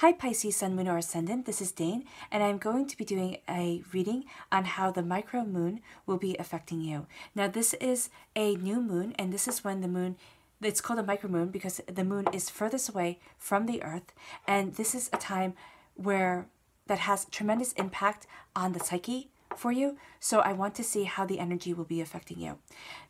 Hi Pisces, Sun, Moon, or Ascendant. This is Dane, and I'm going to be doing a reading on how the micromoon will be affecting you. Now, this is a new moon, and this is when the moon, it's called a micromoon because the moon is furthest away from the Earth, and this is a time where that has tremendous impact on the psyche for you. So I want to see how the energy will be affecting you.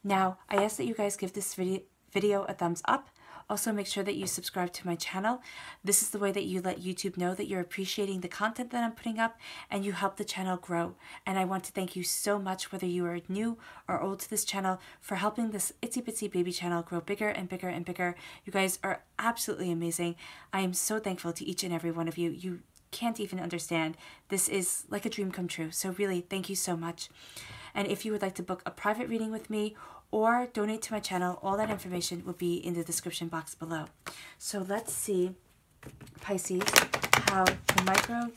Now, I ask that you guys give this video a thumbs up. Also, make sure that you subscribe to my channel. This is the way that you let YouTube know that you're appreciating the content that I'm putting up and you help the channel grow. And I want to thank you so much, whether you are new or old to this channel, for helping this itsy bitsy baby channel grow bigger and bigger and bigger. You guys are absolutely amazing. I am so thankful to each and every one of you. You can't even understand. This is like a dream come true. So really, thank you so much. And if you would like to book a private reading with me or donate to my channel, all that information will be in the description box below. So let's see, Pisces, how the micro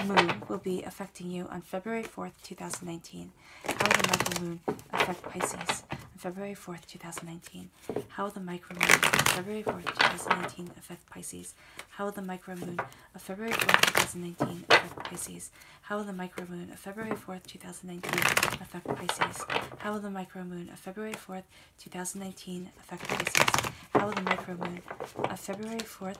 moon will be affecting you on February 4th, 2019. How will the micro moon affect Pisces on February 4th, 2019? How will the micro moon on February 4th, 2019 affect Pisces? How will the micro moon of February 4th, 2019 affect Pisces? How will the micro moon of February 4th, 2019 affect Pisces? How will the micro moon of February 4th, 2019 affect Pisces? How will the micro moon of February 4th,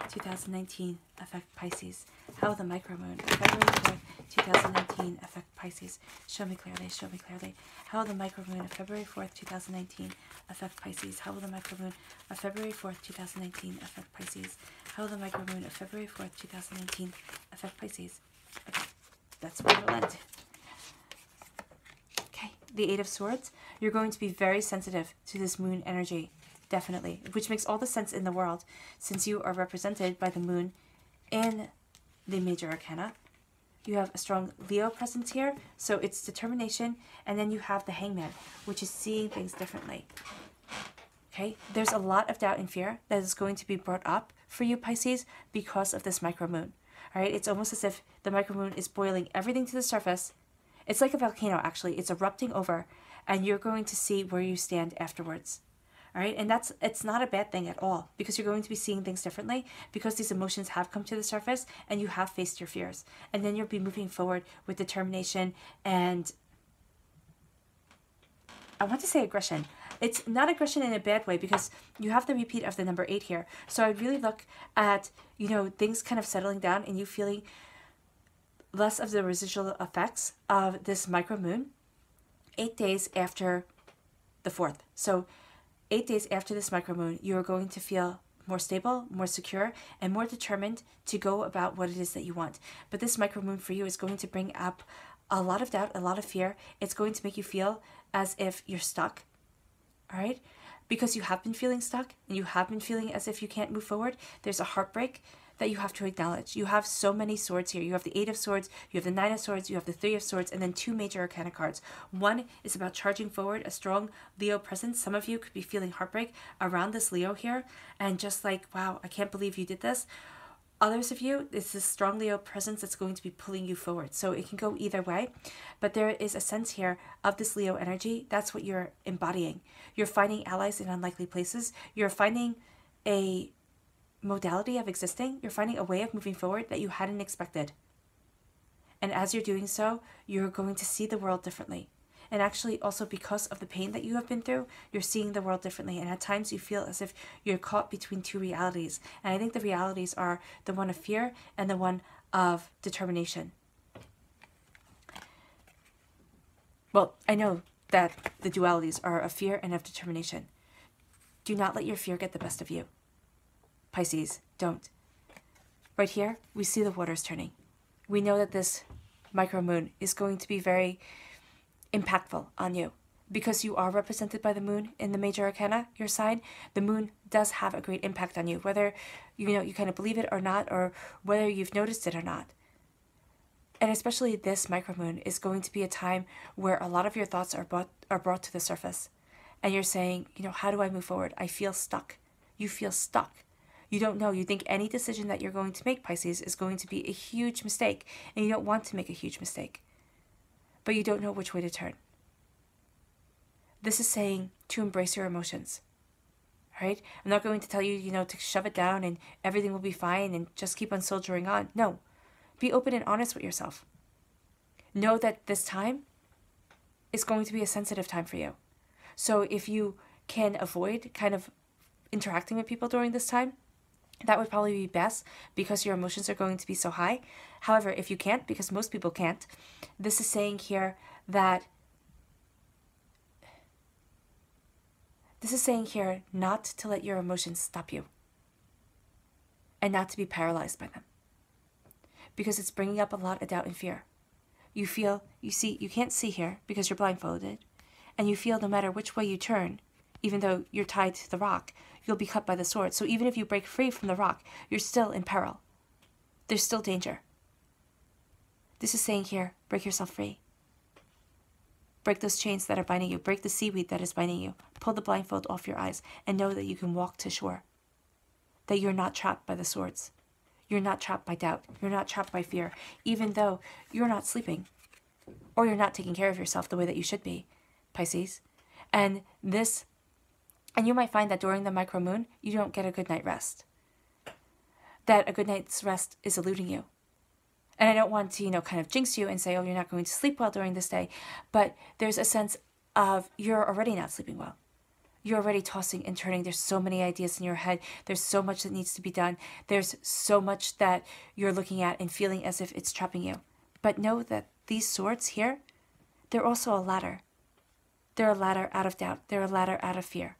2019 affect Pisces? How will the micro moon of February 4th, 2019 affect Pisces? Show me clearly, show me clearly. How will the micro moon of February 4th, 2019 affect Pisces? How will the micro moon of February 4th, 2019 affect Pisces? How will the micro moon of February 4th, 2019 affect Pisces? Okay, that's where it'll end. Okay, the Eight of Swords. You're going to be very sensitive to this moon energy, definitely, which makes all the sense in the world since you are represented by the moon in the major arcana. You have a strong Leo presence here, so it's determination, and then you have the Hangman, which is seeing things differently. Okay, there's a lot of doubt and fear that is going to be brought up for you, Pisces, because of this micromoon. All right, it's almost as if the micromoon is boiling everything to the surface. It's like a volcano, actually. It's erupting over, and you're going to see where you stand afterwards. All right, and it's not a bad thing at all, because you're going to be seeing things differently, because these emotions have come to the surface and you have faced your fears. And then you'll be moving forward with determination and, I want to say, aggression. It's not aggression in a bad way, because you have the repeat of the number 8 here. So I'd really look at, you know, things kind of settling down and you feeling less of the residual effects of this micro moon 8 days after the 4th. So 8 days after this micromoon, you are going to feel more stable, more secure, and more determined to go about what it is that you want. But this micromoon for you is going to bring up a lot of doubt, a lot of fear. It's going to make you feel as if you're stuck, all right? Because you have been feeling stuck and you have been feeling as if you can't move forward. There's a heartbreak that you have to acknowledge. You have so many swords here. You have the 8 of Swords, you have the 9 of Swords, you have the 3 of Swords, and then 2 major arcana cards. One is about charging forward, a strong Leo presence. Some of you could be feeling heartbreak around this Leo here, and just like, wow, I can't believe you did this. Others of you, it's this strong Leo presence that's going to be pulling you forward. So it can go either way, but there is a sense here of this Leo energy. That's what you're embodying. You're finding allies in unlikely places. You're finding a modality of existing. You're finding a way of moving forward that you hadn't expected. And as you're doing so, you're going to see the world differently. And actually also because of the pain that you have been through, you're seeing the world differently. And at times you feel as if you're caught between two realities. And I think the realities are the one of fear and the one of determination. Well, I know that the dualities are of fear and of determination. Do not let your fear get the best of you. Pisces, don't. Right here, we see the waters turning. We know that this micromoon is going to be very impactful on you because you are represented by the moon in the major arcana, your sign. The moon does have a great impact on you, whether you kind of believe it or not, or whether you've noticed it or not. And especially this micromoon is going to be a time where a lot of your thoughts are brought to the surface. And you're saying, how do I move forward? I feel stuck. You feel stuck. You don't know. You think any decision that you're going to make, Pisces, is going to be a huge mistake, and you don't want to make a huge mistake. But you don't know which way to turn. This is saying to embrace your emotions. right? I'm not going to tell you, to shove it down and everything will be fine and just keep on soldiering on. No. Be open and honest with yourself. Know that this time is going to be a sensitive time for you. So if you can avoid kind of interacting with people during this time, that would probably be best because your emotions are going to be so high. However, if you can't, because most people can't, this is saying here not to let your emotions stop you and not to be paralyzed by them, because it's bringing up a lot of doubt and fear. You can't see here because you're blindfolded, and you feel no matter which way you turn, even though you're tied to the rock, you'll be cut by the sword. So even if you break free from the rock, you're still in peril. There's still danger. This is saying here, break yourself free. Break those chains that are binding you. Break the seaweed that is binding you. Pull the blindfold off your eyes and know that you can walk to shore. That you're not trapped by the swords. You're not trapped by doubt. You're not trapped by fear, even though you're not sleeping or you're not taking care of yourself the way that you should be, Pisces. And you might find that during the micromoon, you don't get a good night rest. That a good night's rest is eluding you. And I don't want to, kind of jinx you and say, oh, you're not going to sleep well during this day. But there's a sense of you're already not sleeping well. You're already tossing and turning. There's so many ideas in your head. There's so much that needs to be done. There's so much that you're looking at and feeling as if it's trapping you. But know that these swords here, they're also a ladder. They're a ladder out of doubt. They're a ladder out of fear.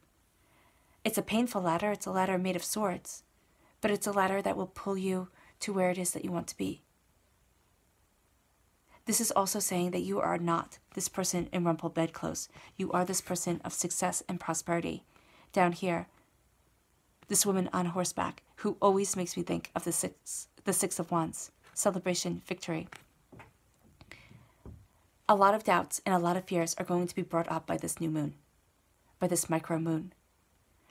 It's a painful ladder. It's a ladder made of swords. But it's a ladder that will pull you to where it is that you want to be. This is also saying that you are not this person in rumpled bedclothes. You are this person of success and prosperity. Down here, this woman on horseback who always makes me think of the Six of Wands. Celebration, victory. A lot of doubts and a lot of fears are going to be brought up by this new moon, by this micromoon.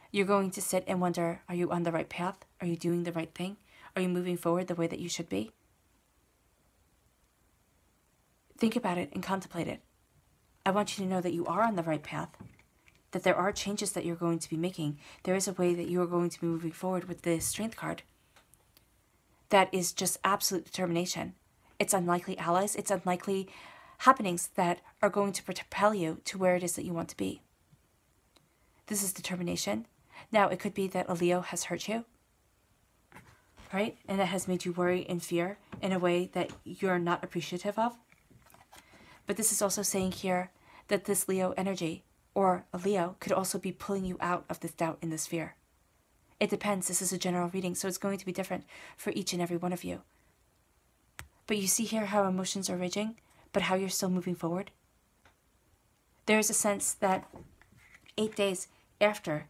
You're going to sit and wonder, are you on the right path? Are you doing the right thing? Are you moving forward the way that you should be? Think about it and contemplate it. I want you to know that you are on the right path, that there are changes that you're going to be making. There is a way that you are going to be moving forward with the Strength card. That is just absolute determination. It's unlikely allies. It's unlikely happenings that are going to propel you to where it is that you want to be. This is determination. Now, it could be that a Leo has hurt you, right? And that has made you worry and fear in a way that you're not appreciative of. But this is also saying here that this Leo energy, or a Leo, could also be pulling you out of this doubt and this fear. It depends. This is a general reading, so it's going to be different for each and every one of you. But you see here how emotions are raging, but how you're still moving forward? There is a sense that 8 days after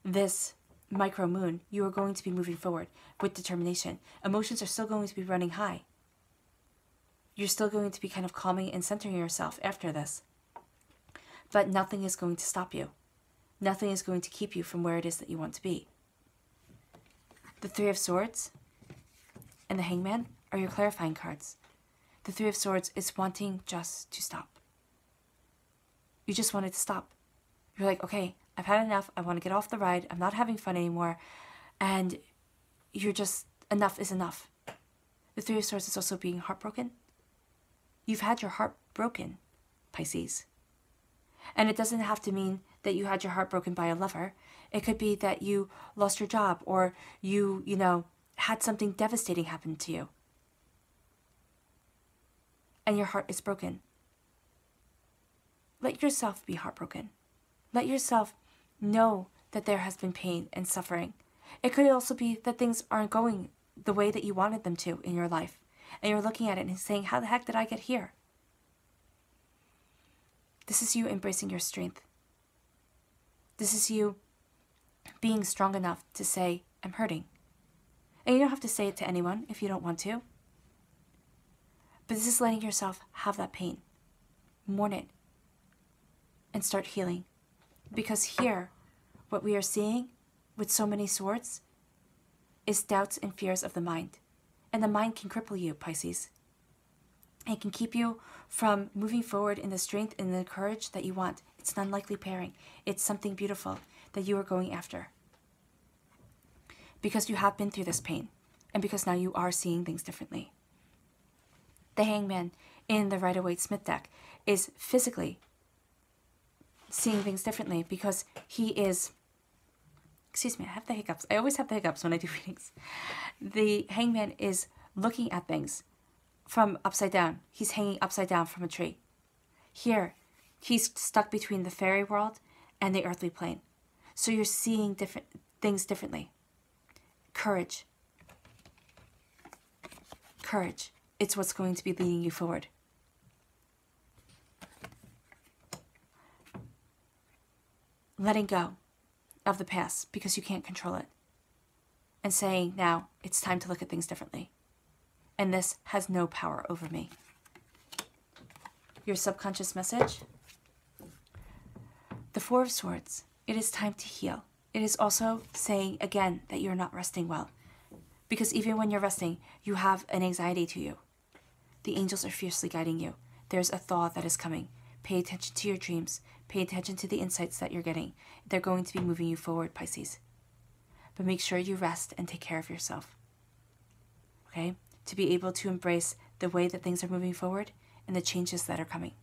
this micromoon, you are going to be moving forward with determination. Emotions are still going to be running high. You're still going to be kind of calming and centering yourself after this. But nothing is going to stop you. Nothing is going to keep you from where it is that you want to be. The Three of Swords and the Hangman are your clarifying cards. The Three of Swords is wanting just to stop. You just wanted to stop. You're like, okay, I've had enough. I want to get off the ride. I'm not having fun anymore. And you're just, enough is enough. The Three of Swords is also being heartbroken. You've had your heart broken, Pisces. And it doesn't have to mean that you had your heart broken by a lover. It could be that you lost your job, or you had something devastating happen to you. And your heart is broken. Let yourself be heartbroken. Let yourself know that there has been pain and suffering. It could also be that things aren't going the way that you wanted them to in your life. And you're looking at it and saying, how the heck did I get here? This is you embracing your strength. This is you being strong enough to say, I'm hurting. And you don't have to say it to anyone if you don't want to. But this is letting yourself have that pain. Mourn it. And start healing. Because here, what we are seeing with so many swords is doubts and fears of the mind. And the mind can cripple you, Pisces. It can keep you from moving forward in the strength and the courage that you want. It's an unlikely pairing. It's something beautiful that you are going after. Because you have been through this pain, and because now you are seeing things differently. The Hangman in the Rider-Waite-Smith deck is physically seeing things differently because he is, excuse me, I have the hiccups. I always have the hiccups when I do readings. The Hangman is looking at things from upside down. He's hanging upside down from a tree. Here, he's stuck between the fairy world and the earthly plane. So you're seeing different things differently. Courage. Courage. It's what's going to be leading you forward. Letting go of the past because you can't control it. And saying, now, it's time to look at things differently. And this has no power over me. Your subconscious message. The Four of Swords. It is time to heal. It is also saying, again, that you're not resting well. Because even when you're resting, you have an anxiety to you. The angels are fiercely guiding you. There's a thaw that is coming. Pay attention to your dreams. Pay attention to the insights that you're getting. They're going to be moving you forward, Pisces. But make sure you rest and take care of yourself. Okay? To be able to embrace the way that things are moving forward and the changes that are coming.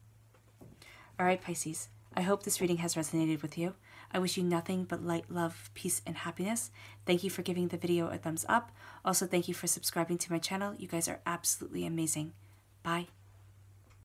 All right, Pisces. I hope this reading has resonated with you. I wish you nothing but light, love, peace, and happiness. Thank you for giving the video a thumbs up. Also, thank you for subscribing to my channel. You guys are absolutely amazing. Bye.